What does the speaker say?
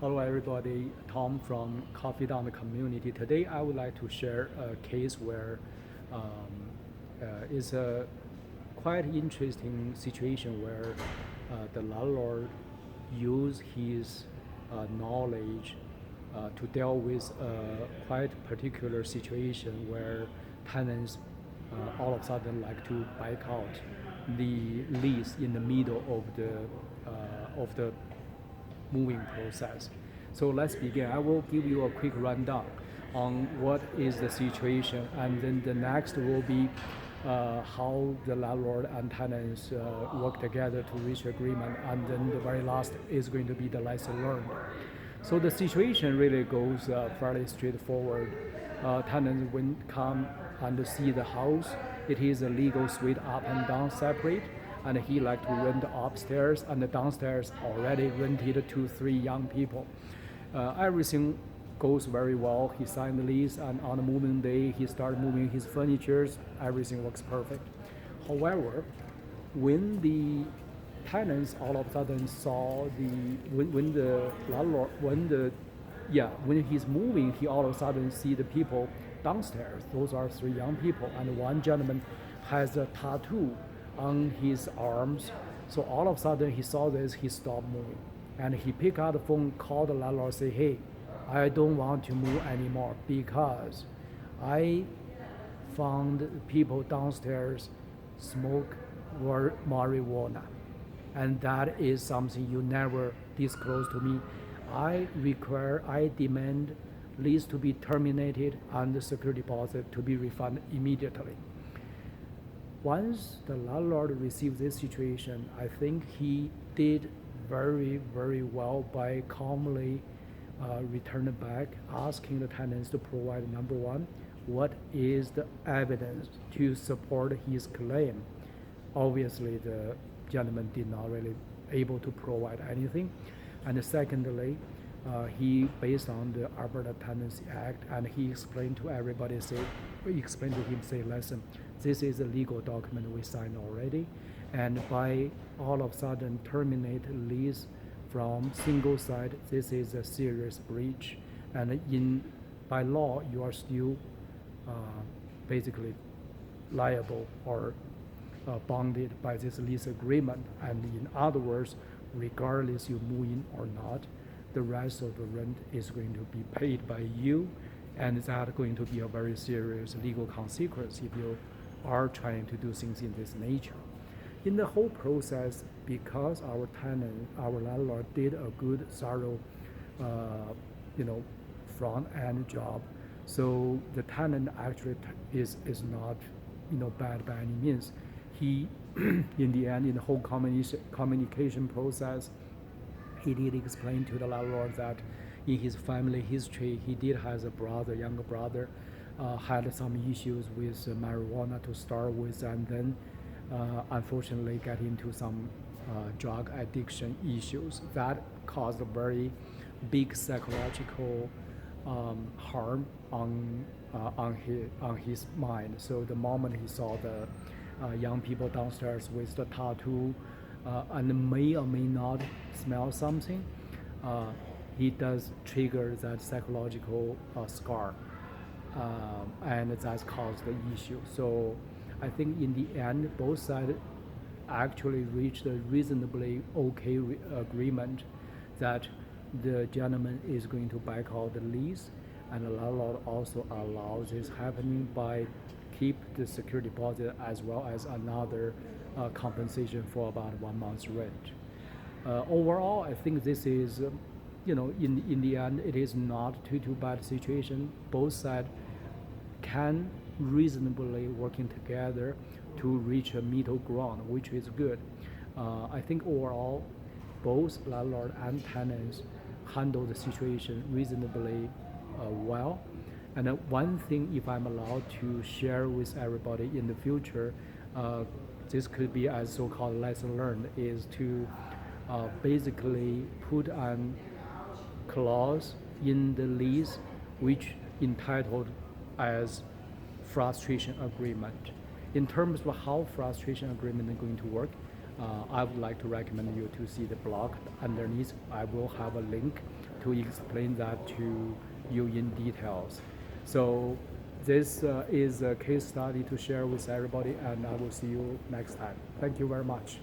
Hello everybody, Tom from Coffee Down the Community. Today I would like to share a case where it's a quite interesting situation where the landlord use his knowledge to deal with a quite particular situation where tenants all of a sudden like to back out the lease in the middle of the moving process. So let's begin. I will give you a quick rundown on what is the situation, and then the next will be how the landlord and tenants work together to reach agreement, and then the very last is going to be the lesson learned. So the situation really goes fairly straightforward. Tenants will come and see the house. It is a legal suite up and down separate, and he like to rent upstairs, and the downstairs already rented to 3 young people. Everything goes very well. He signed the lease, and on the moving day, he started moving his furnitures. Everything works perfect. However, when the tenants all of a sudden saw when the landlord when he's moving, he all of a sudden see the people downstairs. Those are 3 young people, and one gentleman has a tattoo on his arms. So all of a sudden he saw this, he stopped moving, and he picked up the phone, called the landlord, say, "Hey, I don't want to move anymore because I found people downstairs smoke marijuana, and that is something you never disclose to me. I demand lease to be terminated and the security deposit to be refunded immediately." Once the landlord received this situation, I think he did very, very well by calmly returning back, asking the tenants to provide, number one, what is the evidence to support his claim. Obviously, the gentleman did not really able to provide anything. And secondly, he based on the Alberta Tenancy Act, and he explained to everybody, say, listen, this is a legal document we signed already, and by all of a sudden terminate lease from single side, this is a serious breach, and by law you are still basically liable or bonded by this lease agreement. And in other words, regardless you move in or not, the rest of the rent is going to be paid by you, and that's going to be a very serious legal consequence if you are trying to do things in this nature. In the whole process, because our landlord did a good, thorough, front end job, so the tenant actually is not, bad by any means. He, in the end, in the whole communication process, he did explain to the landlord that in his family history, he did have a brother, younger brother, had some issues with marijuana to start with, and then unfortunately got into some drug addiction issues that caused a very big psychological harm on his mind. So the moment he saw the young people downstairs with the tattoo and may or may not smell something, he does trigger that psychological scar, and that's caused the issue. So I think in the end, both sides actually reached a reasonably okay agreement that the gentleman is going to back out the lease, and the landlord also allows this happening by keep the security deposit as well as another compensation for about 1 month's rent. Overall, I think this is, in the end, it is not too bad situation. Both sides can reasonably working together to reach a middle ground, which is good. I think overall, both landlord and tenants handle the situation reasonably well. And one thing, if I'm allowed to share with everybody in the future, this could be a so-called lesson learned, is to basically put a clause in the lease which entitled as frustration agreement. In terms of how frustration agreement is going to work, I would like to recommend you to see the blog. Underneath, I will have a link to explain that to you in details. So this is a case study to share with everybody, and I will see you next time. Thank you very much.